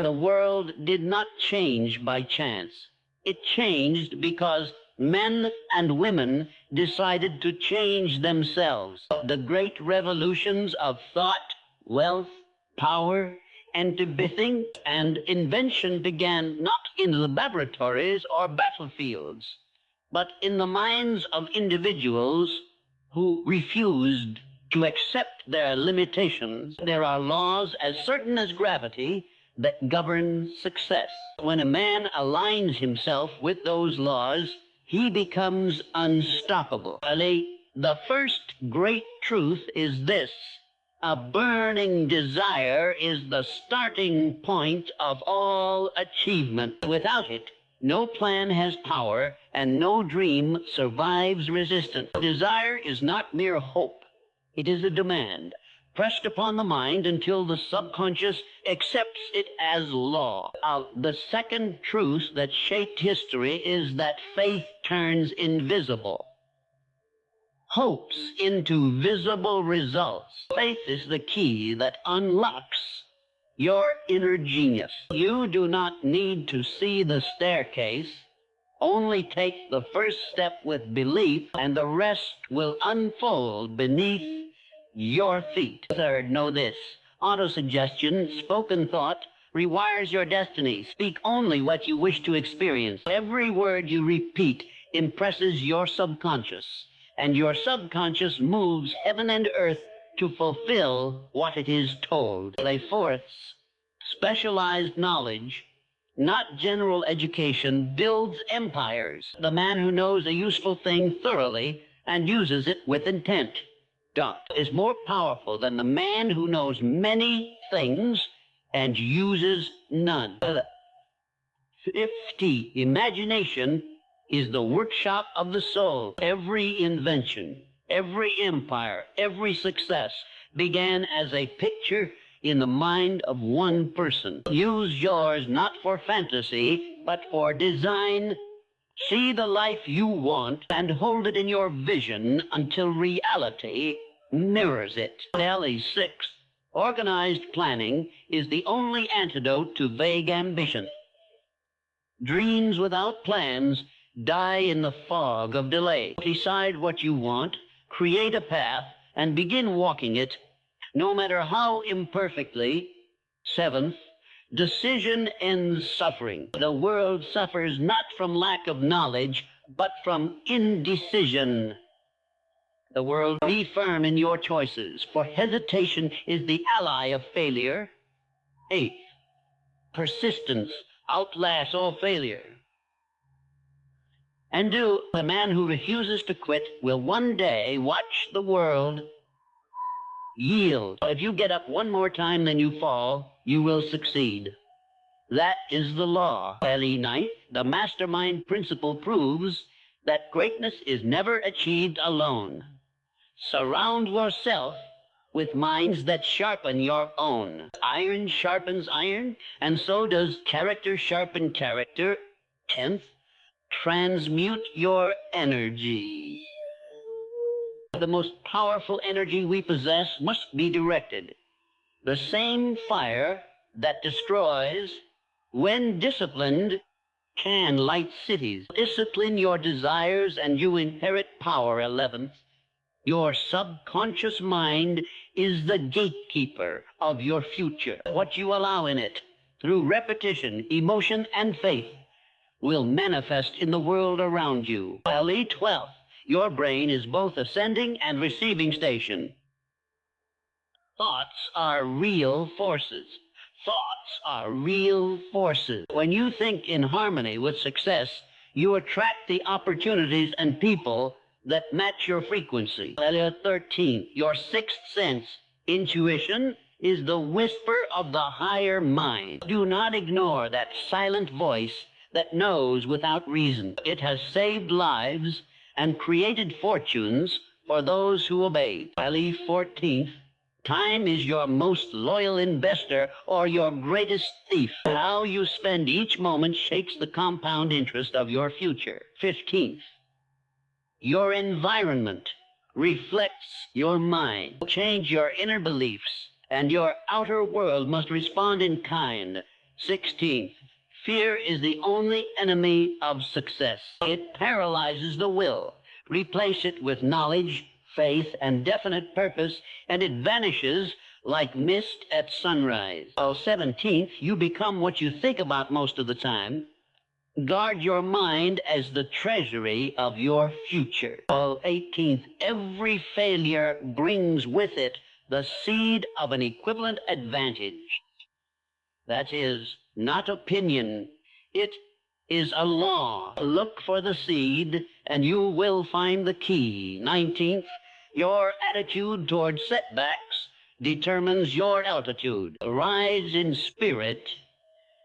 The world did not change by chance. It changed because men and women decided to change themselves. The great revolutions of thought, wealth, power, and everything and invention began not in the laboratories or battlefields, but in the minds of individuals who refused to accept their limitations. There are laws as certain as gravity that govern success. When a man aligns himself with those laws, he becomes unstoppable. The first great truth is this: a burning desire is the starting point of all achievement. Without it, no plan has power, and no dream survives resistance. Desire is not mere hope. It is a demand, pressed upon the mind until the subconscious accepts it as law. The second truth that shaped history is that faith turns invisible hopes into visible results. Faith is the key that unlocks your inner genius. You do not need to see the staircase. Only take the first step with belief, and the rest will unfold beneath your feet. Third, know this: autosuggestion, spoken thought, rewires your destiny. Speak only what you wish to experience. Every word you repeat impresses your subconscious, and your subconscious moves heaven and earth to fulfill what it is told. Fourth, specialized knowledge, not general education, builds empires. The man who knows a useful thing thoroughly and uses it with intent is more powerful than the man who knows many things and uses none. 50. Imagination is the workshop of the soul. Every invention, every empire, every success began as a picture in the mind of one person. Use yours not for fantasy, but for design. See the life you want and hold it in your vision until reality mirrors it. 6. Organized planning is the only antidote to vague ambition. Dreams without plans die in the fog of delay. Decide what you want, create a path, and begin walking it, no matter how imperfectly. 7th, decision ends suffering. The world suffers not from lack of knowledge, but from indecision. The world, be firm in your choices, for hesitation is the ally of failure. 8th, persistence outlasts all failure. And the man who refuses to quit will one day watch the world yield. If you get up one more time than you fall, you will succeed. That is the law. Reignite, the mastermind principle, proves that greatness is never achieved alone. Surround yourself with minds that sharpen your own. Iron sharpens iron, and so does character sharpen character. 10th, transmute your energy. The most powerful energy we possess must be directed. The same fire that destroys, when disciplined, can light cities. Discipline your desires and you inherit power. 11th, your subconscious mind is the gatekeeper of your future. What you allow in it, through repetition, emotion, and faith, will manifest in the world around you. 12th, your brain is both a sending and receiving station. Thoughts are real forces. Thoughts are real forces. When you think in harmony with success, you attract the opportunities and people that match your frequency. 13, your sixth sense, intuition, is the whisper of the higher mind. Do not ignore that silent voice that knows without reason. It has saved lives and created fortunes for those who obey. 14th, time is your most loyal investor or your greatest thief. How you spend each moment shapes the compound interest of your future. 15th, your environment reflects your mind. Change your inner beliefs, and your outer world must respond in kind. 16th, fear is the only enemy of success. It paralyzes the will. Replace it with knowledge, faith, and definite purpose, and it vanishes like mist at sunrise. 17th, you become what you think about most of the time. Guard your mind as the treasury of your future. 18th, every failure brings with it the seed of an equivalent advantage. That is not opinion. It is a law. Look for the seed, and you will find the key. 19th, your attitude toward setbacks determines your altitude. Rise in spirit,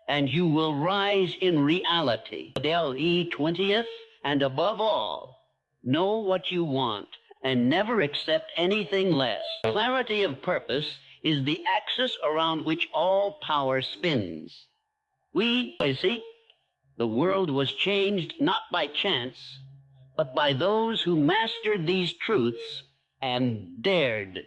and you will rise in reality. LE 20th, and above all, know what you want and never accept anything less. Clarity of purpose is the axis around which all power spins. See, the world was changed not by chance, but by those who mastered these truths and dared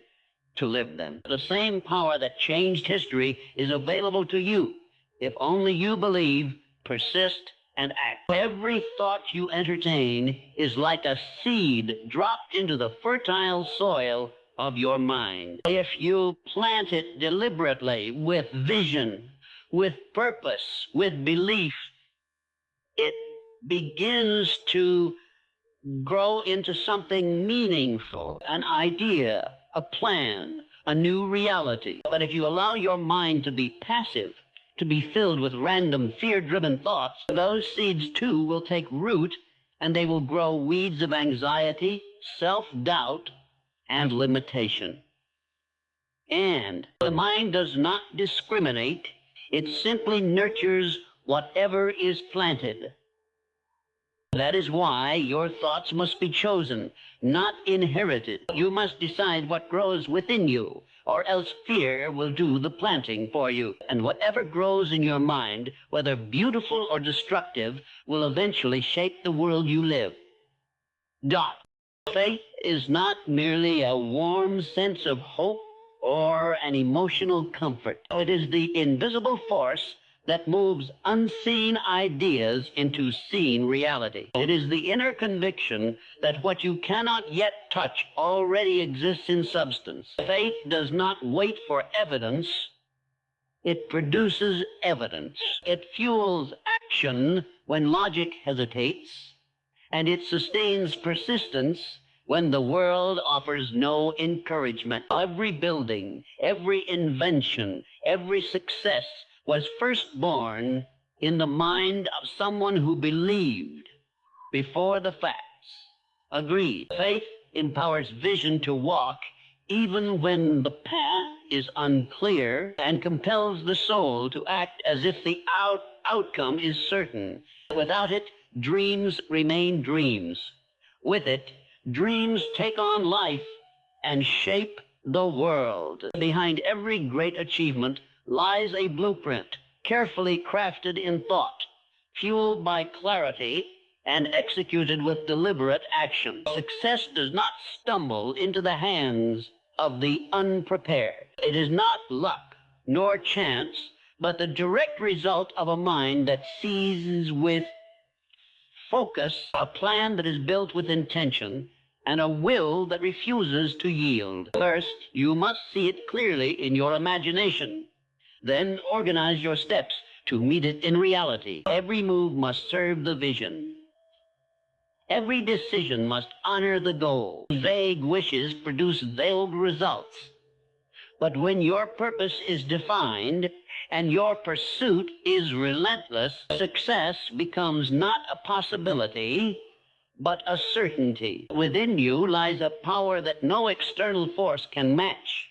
to live them. The same power that changed history is available to you if only you believe, persist, and act. Every thought you entertain is like a seed dropped into the fertile soil of your mind. If you plant it deliberately with vision, with purpose, with belief, it begins to grow into something meaningful, an idea, a plan, a new reality. But if you allow your mind to be passive, to be filled with random fear-driven thoughts, those seeds too will take root, and they will grow weeds of anxiety, self-doubt, and limitation. And the mind does not discriminate. It simply nurtures whatever is planted. That is why your thoughts must be chosen, not inherited. You must decide what grows within you, or else fear will do the planting for you. And whatever grows in your mind, whether beautiful or destructive, will eventually shape the world you live. Faith is not merely a warm sense of hope or an emotional comfort. It is the invisible force that moves unseen ideas into seen reality. It is the inner conviction that what you cannot yet touch already exists in substance. Faith does not wait for evidence. It produces evidence. It fuels action when logic hesitates, and it sustains persistence when the world offers no encouragement. Every building, every invention, every success was first born in the mind of someone who believed before the facts agreed. Faith empowers vision to walk even when the path is unclear, and compels the soul to act as if the outcome is certain. Without it, dreams remain dreams. With it, dreams take on life and shape the world. Behind every great achievement lies a blueprint, carefully crafted in thought, fueled by clarity, and executed with deliberate action. Success does not stumble into the hands of the unprepared. It is not luck nor chance, but the direct result of a mind that sees with focus a plan that is built with intention, and a will that refuses to yield. First, you must see it clearly in your imagination. Then organize your steps to meet it in reality. Every move must serve the vision. Every decision must honor the goal. Vague wishes produce vague results. But when your purpose is defined and your pursuit is relentless, success becomes not a possibility, but a certainty. Within you lies a power that no external force can match,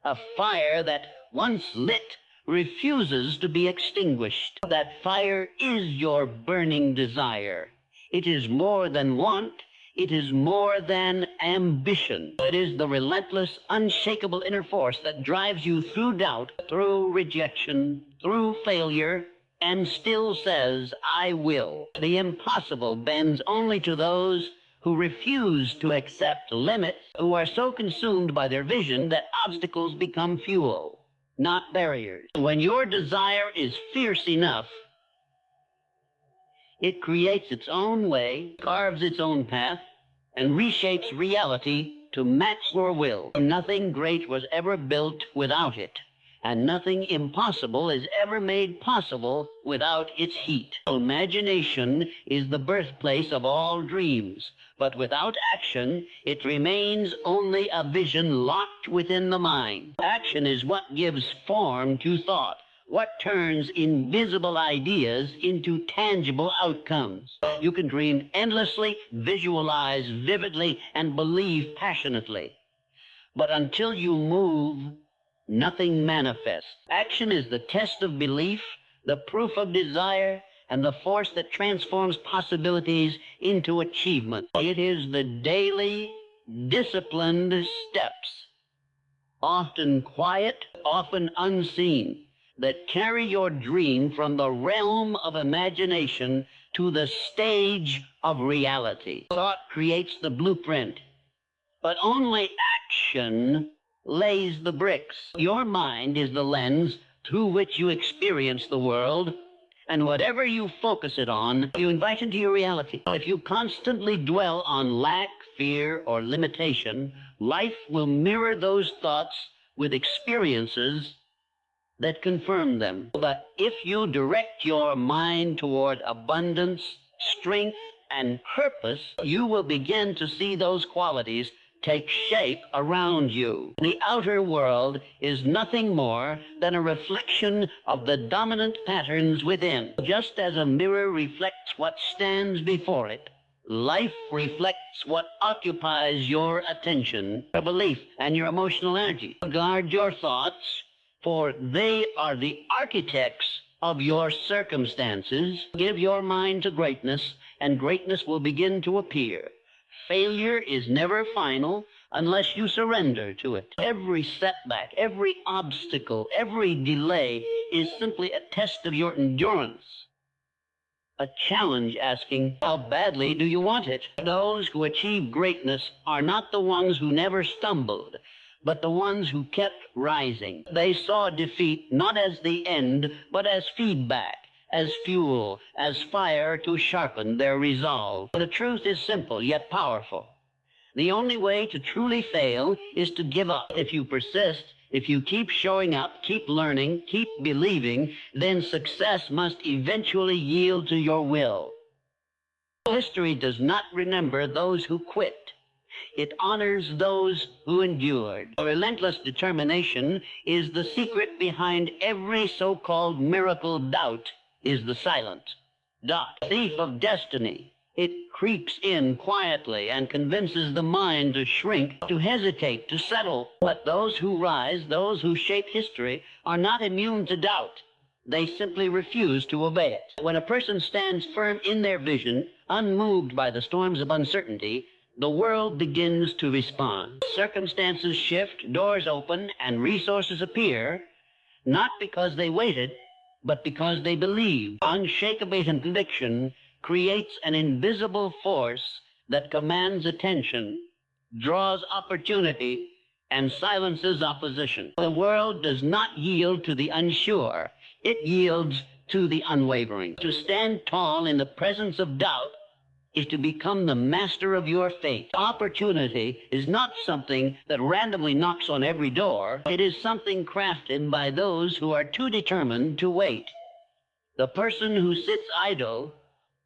a fire that, once lit, refuses to be extinguished. That fire is your burning desire. It is more than want. It is more than ambition. It is the relentless, unshakable inner force that drives you through doubt, through rejection, through failure, and still says, I will. The impossible bends only to those who refuse to accept limits, who are so consumed by their vision that obstacles become fuel. not barriers. When your desire is fierce enough, it creates its own way, carves its own path, and reshapes reality to match your will. Nothing great was ever built without it, and nothing impossible is ever made possible without its heat. Imagination is the birthplace of all dreams, but without action, it remains only a vision locked within the mind. Action is what gives form to thought, what turns invisible ideas into tangible outcomes. You can dream endlessly, visualize vividly, and believe passionately. But until you move, nothing manifests. Action is the test of belief, the proof of desire, and the force that transforms possibilities into achievement. It is the daily, disciplined steps, often quiet, often unseen, that carry your dream from the realm of imagination to the stage of reality. Thought creates the blueprint, but only action lays the bricks. Your mind is the lens through which you experience the world, and whatever you focus it on, you invite into your reality. If you constantly dwell on lack, fear, or limitation, life will mirror those thoughts with experiences that confirm them. But if you direct your mind toward abundance, strength, and purpose, you will begin to see those qualities take shape around you. The outer world is nothing more than a reflection of the dominant patterns within. Just as a mirror reflects what stands before it, life reflects what occupies your attention, your belief, and your emotional energy. Guard your thoughts, for they are the architects of your circumstances. Give your mind to greatness, and greatness will begin to appear. Failure is never final unless you surrender to it. Every setback, every obstacle, every delay is simply a test of your endurance, a challenge asking, how badly do you want it? Those who achieve greatness are not the ones who never stumbled, but the ones who kept rising. They saw defeat not as the end, but as feedback, as fuel, as fire to sharpen their resolve. The truth is simple yet powerful. The only way to truly fail is to give up. If you persist, if you keep showing up, keep learning, keep believing, then success must eventually yield to your will. History does not remember those who quit. It honors those who endured. Relentless determination is the secret behind every so-called miracle. Doubt is the silent dot, thief of destiny. It creeps in quietly and convinces the mind to shrink, to hesitate, to settle. But those who rise, those who shape history, are not immune to doubt. They simply refuse to obey it. When a person stands firm in their vision, unmoved by the storms of uncertainty, the world begins to respond. Circumstances shift, doors open, and resources appear, not because they waited, but because they believe. Unshakable conviction creates an invisible force that commands attention, draws opportunity, and silences opposition. The world does not yield to the unsure. It yields to the unwavering. To stand tall in the presence of doubt is to become the master of your fate. Opportunity is not something that randomly knocks on every door. It is something crafted by those who are too determined to wait. The person who sits idle,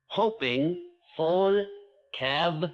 hoping, for tablet